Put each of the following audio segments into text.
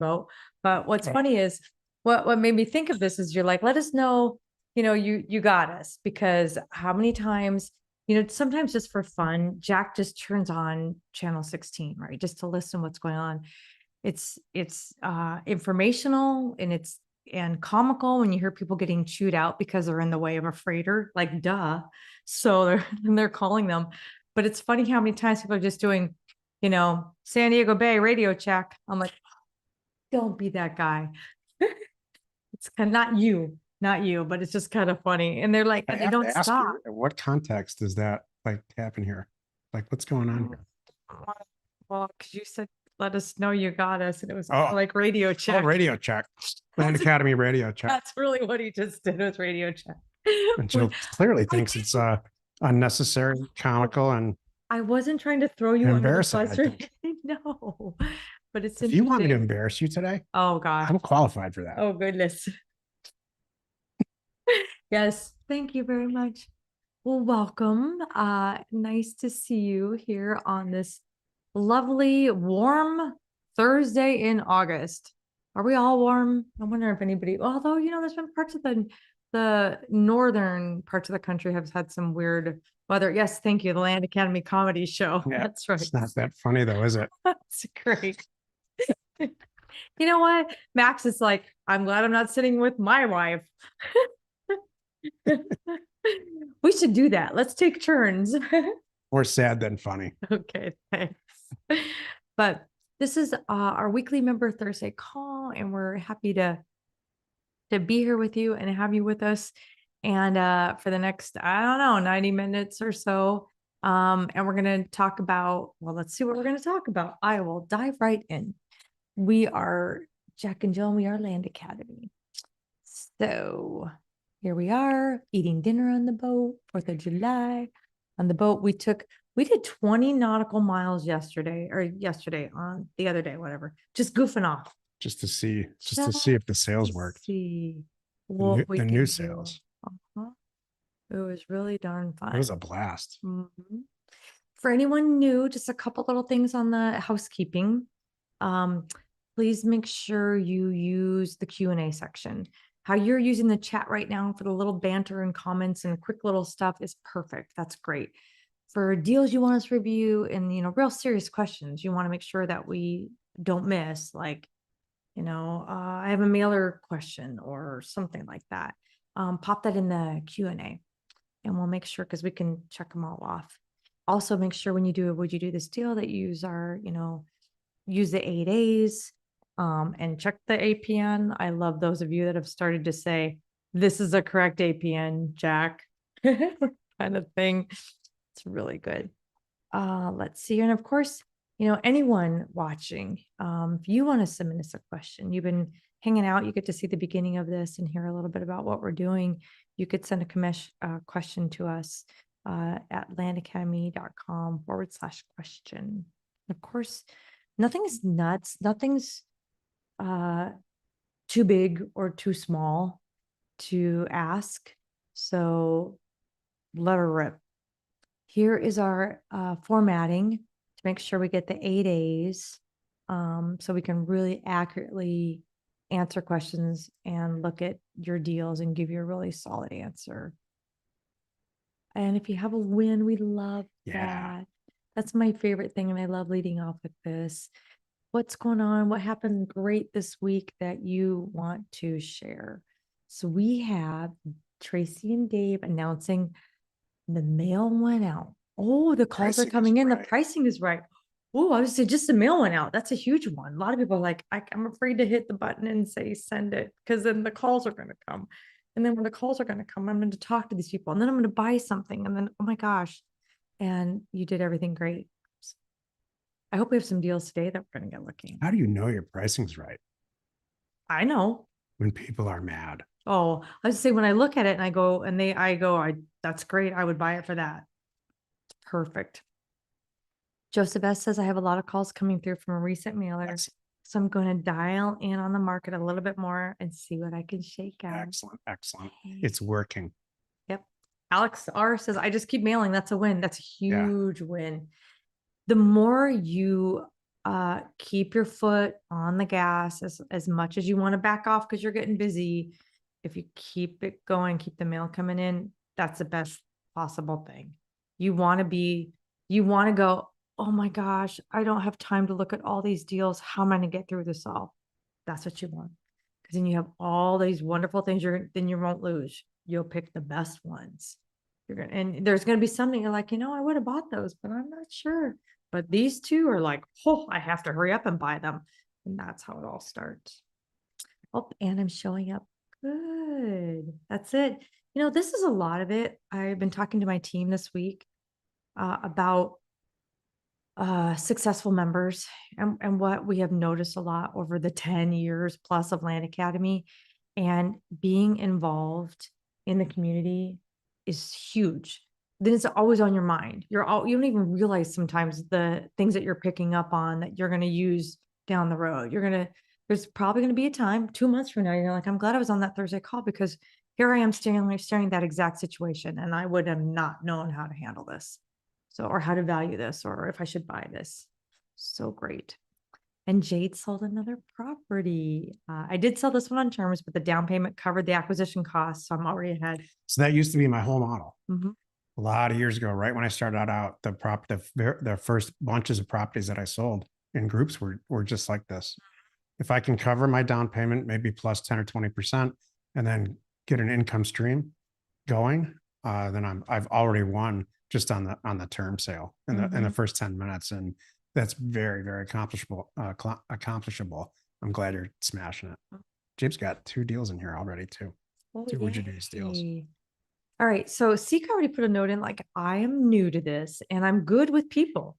vote. But what's funny is what made me think of this is you're like, let us know, you got us, because how many times, sometimes just for fun, Jack just turns on channel 16, right? Just to listen what's going on. It's informational and comical when you hear people getting chewed out because they're in the way of a freighter, like duh. So they're calling them. But it's funny how many times people are just doing, San Diego Bay radio check. I'm like, don't be that guy. It's kind of not you, but it's just kind of funny. And they're like, I they have to don't ask stop. you, what context does that like happen here? Like, what's going on here? Well, because you said, let us know you got us. And it was Oh, like radio oh, check. radio check. Land Academy radio check. That's really what he just did with radio check. And Jill clearly thinks it's unnecessary, comical, and I wasn't trying to throw you under the embarrassing. bus or anything. No, but it's If you want me to interesting. embarrass you today, Oh gosh. I'm qualified for that. Oh goodness. Yes, thank you very much. Well, welcome. Nice to see you here on this lovely, warm Thursday in August. Are we all warm? I wonder if anybody, although, there's been parts of the northern parts of the country have had some weird weather. Yes, thank you. The Land Academy comedy show. Yeah, that's right. It's not that funny though, is it? That's great. You know what? Max is like, I'm glad I'm not sitting with my wife. We should do that. Let's take turns. More sad than funny. Okay, thanks. But this is our weekly Member Thursday call, and we're happy to be here with you and have you with us. And for the next, I don't know, 90 minutes or so. And we're going to talk about, well, let's see what we're going to talk about. I will dive right in. We are Jack and Jill, and we are Land Academy. So here we are eating dinner on the boat, 4th of July. On the boat, we did 20 nautical miles yesterday on the other day, whatever, just goofing off. Just to see if the sales worked. See what the new sales. It was really darn fun. It was a blast. Mm-hmm. For anyone new, just a couple little things on the housekeeping. Please make sure you use the Q&A section. How you're using the chat right now for the little banter and comments and quick little stuff is perfect. That's great. For deals you want us to review and, real serious questions, you want to make sure that we don't miss, like, I have a mailer question or something like that. Pop that in the Q&A and we'll make sure, because we can check them all off. Also, make sure when you do this deal that you use use the 8 A's. And check the APN. I love those of you that have started to say, this is a correct APN, Jack, kind of thing. It's really good. Let's see. And of course, anyone watching, if you want to submit us a question, you've been hanging out, you get to see the beginning of this and hear a little bit about what we're doing. You could send a question to us at landacademy.com/question. Of course, nothing's nuts. Nothing's too big or too small to ask. So let her rip. Here is our formatting to make sure we get the 8 A's so we can really accurately answer questions and look at your deals and give you a really solid answer. And if you have a win, we love that. That's my favorite thing. And I love leading off with this. What's going on? What happened great this week that you want to share? So we have Tracy and Dave announcing the mail went out. Oh, the calls are coming in. The pricing is right. Oh, I would say just the mail went out. That's a huge one. A lot of people are like, I'm afraid to hit the button and say send it, because then the calls are going to come. And then when the calls are going to come, I'm going to talk to these people and then I'm going to buy something. And then, oh my gosh. And you did everything great. I hope we have some deals today that we're going to get looking. How do you know your pricing's right? I know. When people are mad. Oh, I was say when I look at it and I go, that's great. I would buy it for that. It's perfect. Joseph S. says, I have a lot of calls coming through from a recent mailer. So I'm going to dial in on the market a little bit more and see what I can shake out. Excellent. Excellent. It's working. Yep. Alex R says, I just keep mailing. That's a win. That's a huge win. The more you keep your foot on the gas as much as you want to back off because you're getting busy. If you keep it going, keep the mail coming in, that's the best possible thing. You want to go, oh my gosh, I don't have time to look at all these deals. How am I going to get through this all? That's what you want. Because then you have all these wonderful things then you won't lose. You'll pick the best ones. And there's gonna be something you're like, I would have bought those, but I'm not sure. But these two are like, oh, I have to hurry up and buy them. And that's how it all starts. Oh, and I'm showing up. Good. That's it. This is a lot of it. I've been talking to my team this week about successful members and what we have noticed a lot over the 10 years plus of Land Academy, and being involved in the community is huge. Then it's always on your mind. You don't even realize sometimes the things that you're picking up on that you're going to use down the road. There's probably going to be a time 2 months from now, you're like, I'm glad I was on that Thursday call because here I am staring that exact situation. And I would have not known how to handle this. So, or how to value this, or if I should buy this. So great. And Jade sold another property. I did sell this one on terms, but the down payment covered the acquisition costs. So I'm already ahead. So that used to be my whole model. Mm-hmm. A lot of years ago, right when I started out, the first bunches of properties that I sold in groups were just like this. If I can cover my down payment, maybe plus 10 or 20%, and then get an income stream going, then I've already won just on the term sale in the first 10 minutes. And that's very, very accomplishable. I'm glad you're smashing it. James got 2 deals in here already too. Oh, 2 would you do deals. All right. So Seek already put a note in like, I am new to this and I'm good with people,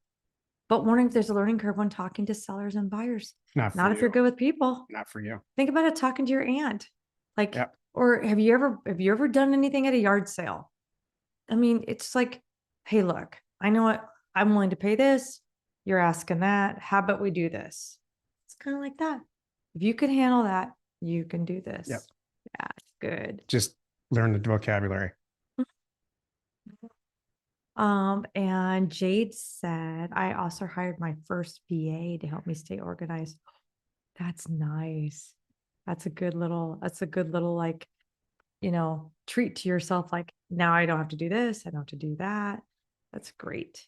but wondering if there's a learning curve when talking to sellers and buyers. Not if you're good with people. Not for you. Think about it, talking to your aunt. Like, yep. Or have you ever done anything at a yard sale? I mean, it's like, hey, look, I know what I'm willing to pay this. You're asking that. How about we do this? It's kind of like that. If you can handle that, you can do this. Yep. Yeah, good. Just learn the vocabulary. And Jade said, I also hired my first VA to help me stay organized. That's nice. That's a good little like, treat to yourself. Like, now I don't have to do this. I don't have to do that. That's great.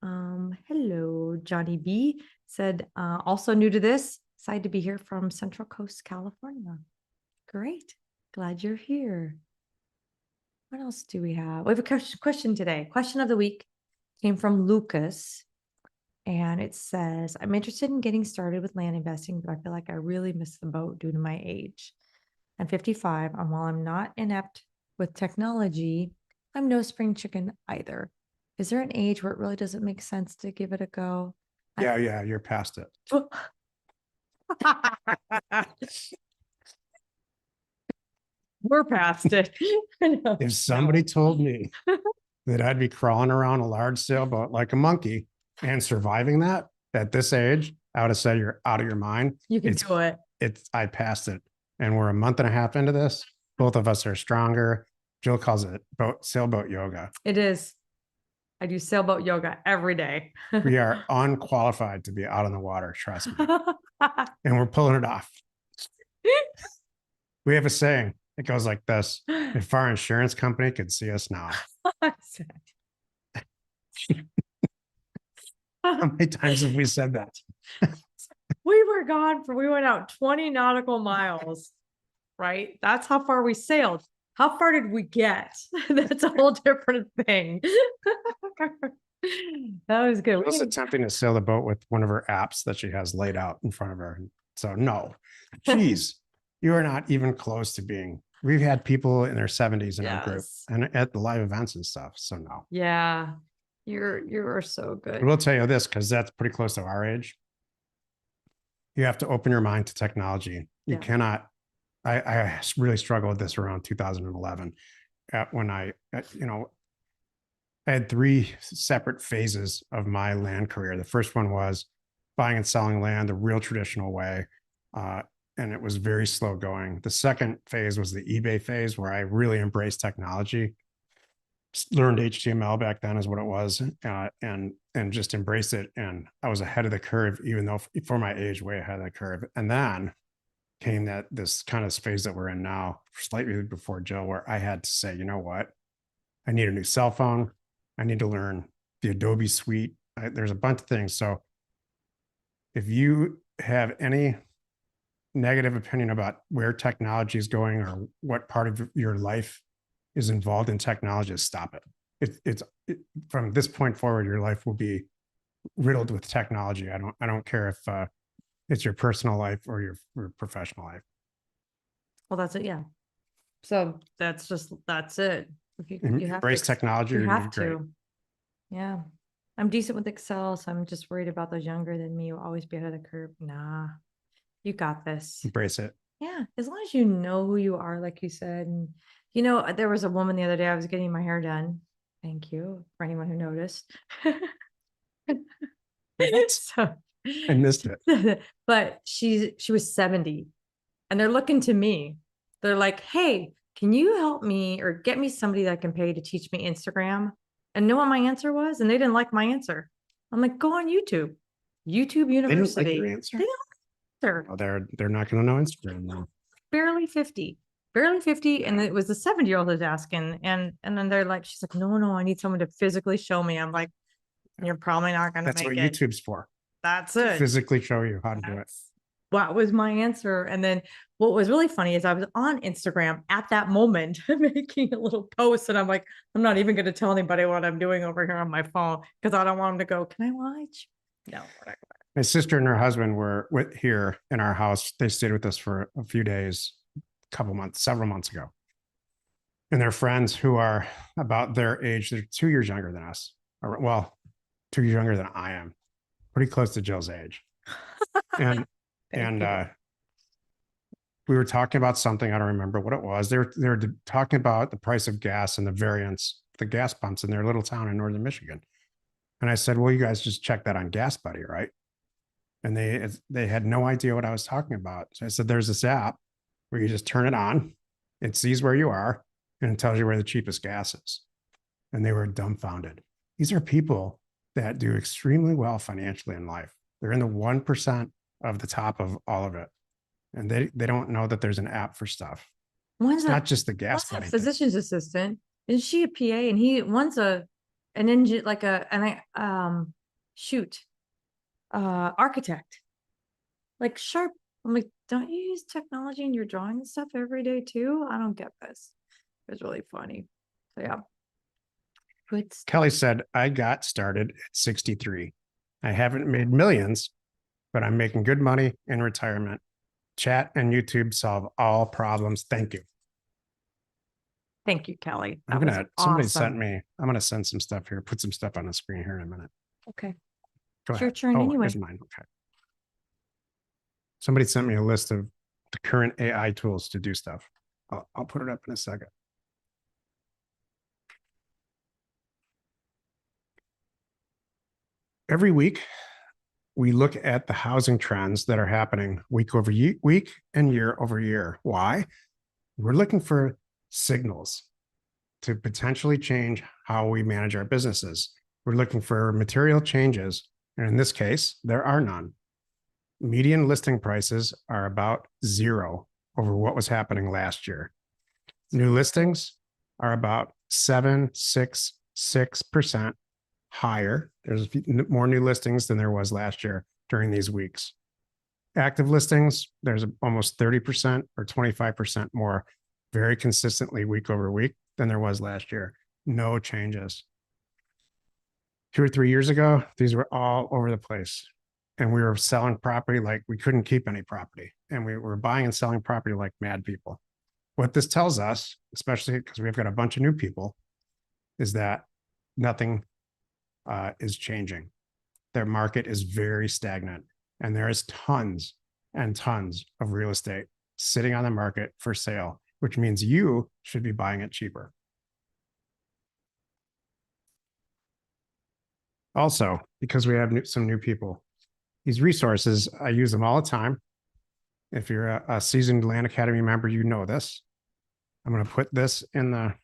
Hello, Johnny B said, also new to this, excited to be here from Central Coast, California. Great. Glad you're here. What else do we have? We have a question today. Question of the week came from Lucas. And it says, I'm interested in getting started with land investing, but I feel like I really missed the boat due to my age. I'm 55, and while I'm not inept with technology, I'm no spring chicken either. Is there an age where it really doesn't make sense to give it a go? Yeah, you're past it. We're past it. If somebody told me that I'd be crawling around a large sailboat like a monkey and surviving that at this age, I would have said you're out of your mind. You can do it. I passed it. And we're a month and a half into this. Both of us are stronger. Jill calls it sailboat yoga. It is. I do sailboat yoga every day. We are unqualified to be out on the water, trust me. And we're pulling it off. We have a saying. It goes like this. If our insurance company could see us now. How many times have we said that? We went out 20 nautical miles, right? That's how far we sailed. How far did we get? That's a whole different thing. That was good. I was attempting to sail the boat with one of her apps that she has laid out in front of her. So no, geez, you are not even close to being. We've had people in their 70s in our group and at the live events and stuff. So no. Yeah, you're so good. I will tell you this, because that's pretty close to our age. You have to open your mind to technology. You cannot. I really struggled with this around 2011 when I had 3 separate phases of my land career. The first one was buying and selling land the real traditional way. And it was very slow going. The second phase was the eBay phase, where I really embraced technology. learned HTML back then is what it was, and just embraced it. And I was ahead of the curve, even though for my age, way ahead of the curve. And then came that this kind of phase that we're in now, slightly before Jill, where I had to say, you know what, I need a new cell phone. I need to learn the Adobe suite. There's a bunch of things. So if you have any negative opinion about where technology is going or what part of your life is involved in technology, just stop it. From this point forward, your life will be riddled with technology. I don't care if it's your personal life or your professional life. Well, that's it. Yeah. So that's it. If you have to Embrace technology. you You're have great. to. Yeah. I'm decent with Excel, so I'm just worried about those younger than me who always be ahead of the curve. Nah, you got this. Embrace it. Yeah, as long as you know who you are, like you said. And you know, there was a woman the other day, I was getting my hair done. Thank you for anyone who noticed. What? So I missed it. but she was 70 and they're looking to me. They're like, hey, can you help me or get me somebody that I can pay to teach me Instagram? And know what my answer was? And they didn't like my answer. I'm like, go on YouTube. YouTube They didn't like University. your answer. They don't answer. Oh, they're not going to know Instagram now. Barely 50. Barely 50. And it was the 70-year-old who's asking. And then they're like, she's like, no, I need someone to physically show me. I'm like, you're probably not gonna That's make what it. YouTube's for. That's To it. physically show you how to do it. What was my answer? And then what was really funny is I was on Instagram at that moment making a little post, and I'm like, I'm not even going to tell anybody what I'm doing over here on my phone because I don't want them to go, can I watch? No, we're not. My sister and her husband were here in our house. They stayed with us for a few days, several months ago. And their friends who are about their age, they're 2 years younger than us. Well, 2 years younger than I am, pretty close to Jill's age. And we were talking about something. I don't remember what it was. They were talking about the price of gas and the variance, the gas pumps in their little town in northern Michigan. And I said, well, you guys just check that on Gas Buddy, right? And they had no idea what I was talking about. So I said, there's this app where you just turn it on, it sees where you are, and it tells you where the cheapest gas is. And they were dumbfounded. These are people that do extremely well financially in life. They're in the 1% of the top of all of it. And they don't know that there's an app for stuff. One's It's not just the Gas a Buddy. physician's assistant. Is she a PA? And one's an engine, like architect. Like sharp. I'm like, don't you use technology in your drawing and stuff every day too? I don't get this. It was really funny. So yeah. Kelly said, I got started at 63. I haven't made millions, but I'm making good money in retirement. Chat and YouTube solve all problems. Thank you. Thank you, Kelly. Somebody sent me, I'm going to send some stuff here, put some stuff on the screen here in a minute. Okay. Go it's ahead. Your turn anyway. Here's mine. Okay. Somebody sent me a list of the current AI tools to do stuff. I'll put it up in a second. Every week, we look at the housing trends that are happening week over week and year over year. Why? We're looking for signals to potentially change how we manage our businesses. We're looking for material changes. And in this case, there are none. Median listing prices are about zero over what was happening last year. New listings are about 7.66% higher. There's more new listings than there was last year during these weeks. Active listings, there's almost 30% or 25% more very consistently week over week than there was last year. No changes. 2 or 3 years ago, these were all over the place. And we were selling property like we couldn't keep any property. And we were buying and selling property like mad people. What this tells us, especially because we've got a bunch of new people, is that nothing is changing. Their market is very stagnant. And there is tons and tons of real estate sitting on the market for sale, which means you should be buying it cheaper. Also, because we have some new people, these resources, I use them all the time. If you're a seasoned Land Academy member, you know this. I'm going to put this in the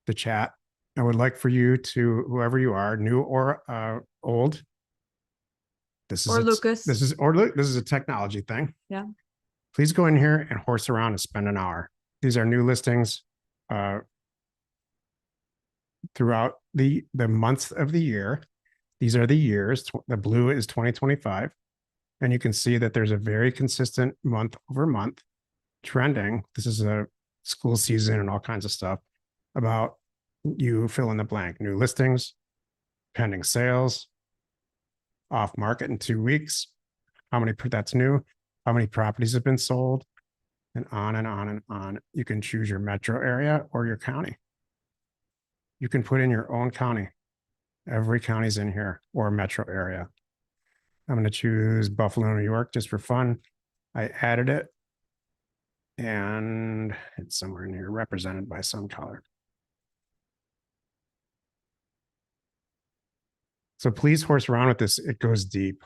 the chat. I would like for you to, whoever you are, new or old, this is Or Lucas. this is a technology thing. Yeah. Please go in here and horse around and spend an hour. These are new listings throughout the months of the year. These are the years. The blue is 2025. And you can see that there's a very consistent month over month trending. This is a school season and all kinds of stuff about you fill in the blank. New listings, pending sales, off market in 2 weeks, how many that's new, how many properties have been sold, and on and on and on. You can choose your metro area or your county. You can put in your own county. Every county's in here, or metro area. I'm going to choose Buffalo, New York, just for fun. I added it, and it's somewhere in here, represented by some color. So please horse around with this. It goes deep,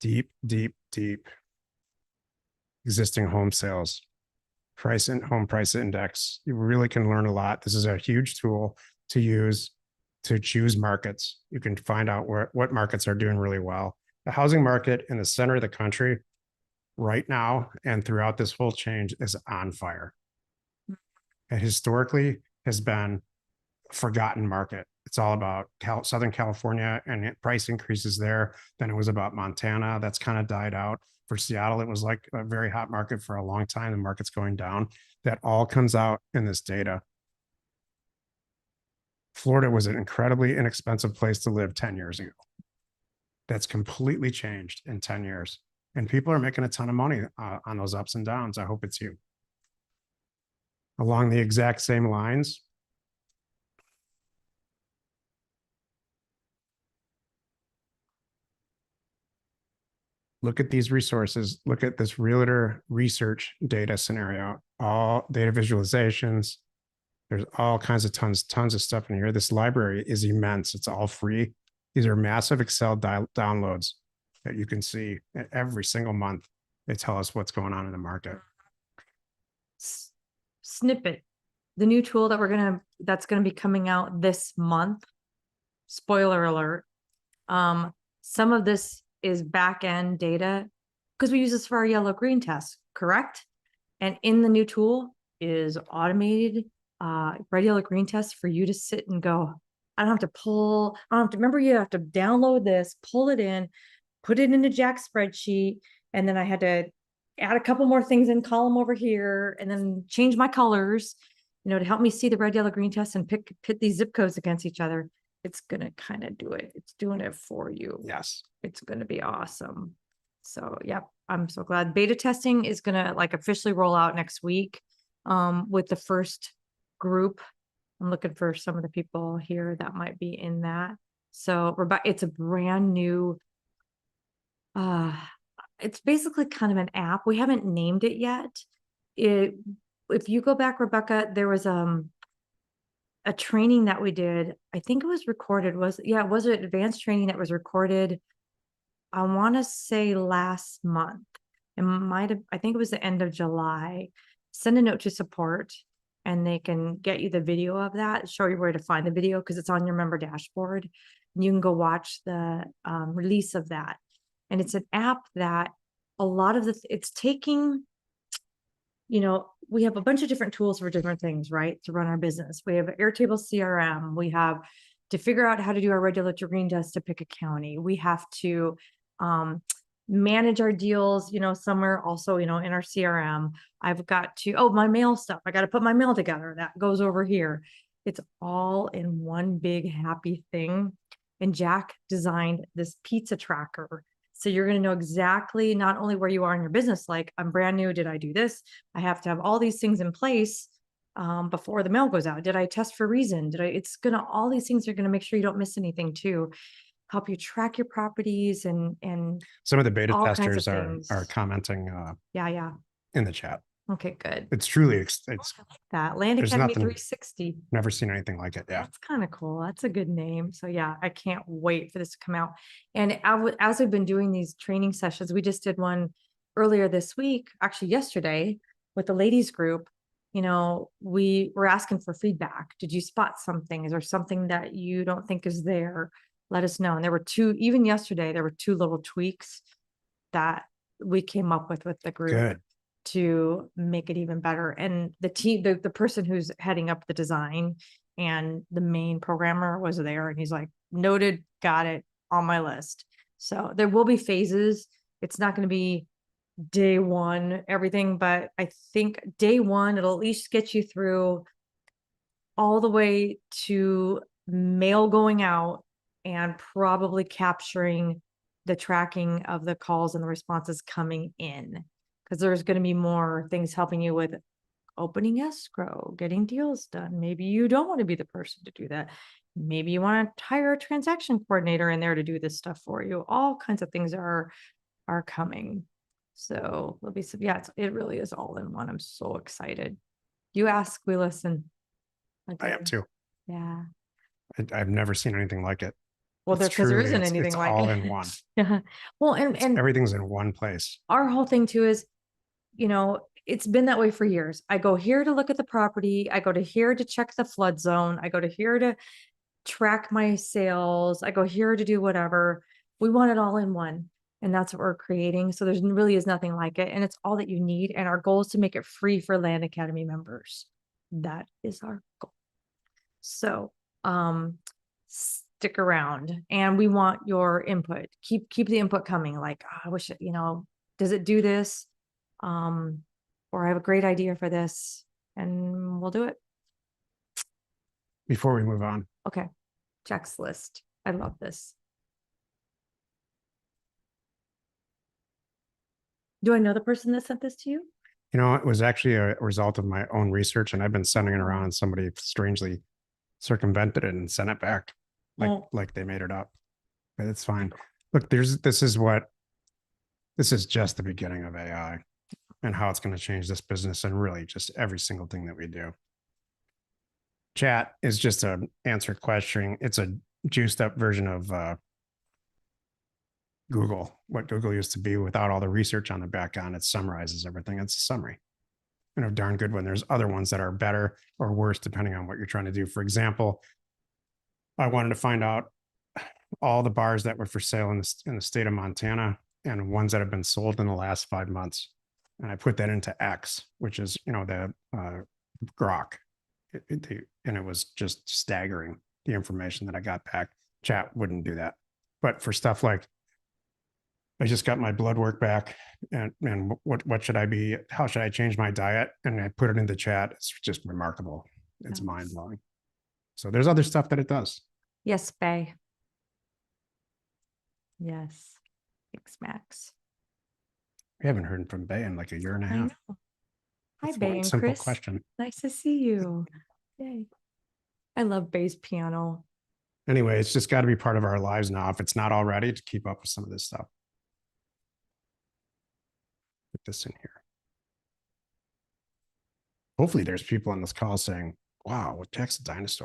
deep, deep, deep. Existing home sales, price and home price index. You really can learn a lot. This is a huge tool to use to choose markets. You can find out what markets are doing really well. The housing market in the center of the country right now and throughout this whole change is on fire. It historically has been a forgotten market. It's all about Southern California and price increases there. Then it was about Montana. That's kind of died out. For Seattle, it was like a very hot market for a long time. The market's going down. That all comes out in this data. Florida was an incredibly inexpensive place to live 10 years ago. That's completely changed in 10 years. And people are making a ton of money on those ups and downs. I hope it's you. Along the exact same lines, look at these resources. Look at this realtor research data scenario, all data visualizations. There's all kinds of tons of stuff in here. This library is immense. It's all free. These are massive Excel downloads that you can see every single month. They tell us what's going on in the market. Snippet, the new tool that that's gonna be coming out this month. Spoiler alert. Some of this is back end data because we use this for our yellow green test, correct? And in the new tool is automated red, yellow, green test for you to sit and go, I don't have to pull, I don't have to remember, you have to download this, pull it in, put it in a Jack spreadsheet. And then I had to add a couple more things in column over here and then change my colors, to help me see the red, yellow, green test and pit these zip codes against each other. It's going to kind of do it. It's doing it for you. Yes. It's going to be awesome. So, yep, I'm so glad. Beta testing is going to officially roll out next week with the first group. I'm looking for some of the people here that might be in that. So it's a brand new, it's basically kind of an app. We haven't named it yet. If you go back, Rebecca, there was a training that we did. I think it was recorded. It was an advanced training that was recorded. I want to say last month. I think it was the end of July. Send a note to support and they can get you the video of that, show you where to find the video because it's on your member dashboard. And you can go watch the release of that. And it's an app that a lot of it's taking, we have a bunch of different tools for different things, right? To run our business. We have Airtable CRM. We have to figure out how to do our regular green test to pick a county. We have to manage our deals, somewhere also, in our CRM. I've got to, my mail stuff. I got to put my mail together. That goes over here. It's all in one big happy thing. And Jack designed this pizza tracker. So you're going to know exactly not only where you are in your business, like I'm brand new. Did I do this? I have to have all these things in place before the mail goes out. Did I test for reason? All these things are going to make sure you don't miss anything too. Help you track your properties and some of the beta all testers kinds of are commenting yeah in the chat. Okay, good. It's truly it's that Land Academy 360. Never seen anything like it. Yeah, that's kind of cool. That's a good name. So yeah, I can't wait for this to come out. And as we've been doing these training sessions, we just did one earlier this week, actually yesterday, with the ladies group. you know, we were asking for feedback. Did you spot something? Is there something that you don't think is there? Let us know. And there were two, even yesterday, there were two little tweaks that we came up with the group Good. to make it even better. And the team, the person who's heading up the design and the main programmer was there, and he's like, noted, got it, on my list. So there will be phases. It's not going to be day one, everything, but I think day one, it'll at least get you through all the way to mail going out and probably capturing the tracking of the calls and the responses coming in. Because there's going to be more things helping you with opening escrow, getting deals done. Maybe you don't want to be the person to do that. Maybe you want to hire a transaction coordinator in there to do this stuff for you. All kinds of things are coming. So there'll be some, yeah, it really is all in one. I'm so excited. You ask, we listen. I am too. Yeah. I've never seen anything like it. Well, there, because there isn't it's anything like all it. in one. Yeah. Well, and Everything's in one place. our whole thing too is, you know, it's been that way for years. I go here to look at the property. I go to here to check the flood zone. I go to here to track my sales. I go here to do whatever. We want it all in one. And that's what we're creating. So there's really is nothing like it. And it's all that you need. And our goal is to make it free for Land Academy members. That is our goal. So stick around, and we want your input. Keep the input coming. Like, oh, I wish it, you know, does it do this? Or I have a great idea for this, and we'll do it. Before we move on, Okay. Checks list. I love this. Do I know the person that sent this to you? you know, it was actually a result of my own research, and I've been sending it around, and somebody strangely circumvented it and sent it back like they made it up. But it's fine. Look, this is just the beginning of AI and how it's going to change this business and really just every single thing that we do. Chat is just a answer question. It's a juiced up version of Google, what Google used to be without all the research on the back end. It summarizes everything. It's a summary. And a darn good one. There's other ones that are better or worse, depending on what you're trying to do. For example, I wanted to find out all the bars that were for sale in the state of Montana and ones that have been sold in the last 5 months. And I put that into X, which is, you know, the Grok. And it was just staggering, the information that I got back. Chat wouldn't do that. But for stuff like, I just got my blood work back, and what should I be? How should I change my diet? And I put it in the chat. It's just remarkable. It's mind blowing. So there's other stuff that it does. Yes, Bay. Yes. Thanks, Max. We haven't heard from Bay in like a year and a half. Hi, That's Bay one and simple Chris. question. Nice to see you. Yay. I love Bay's piano. Anyway, it's just got to be part of our lives now. If it's not already, to keep up with some of this stuff. Put this in here. Hopefully there's people on this call saying, wow, Jack's a dinosaur.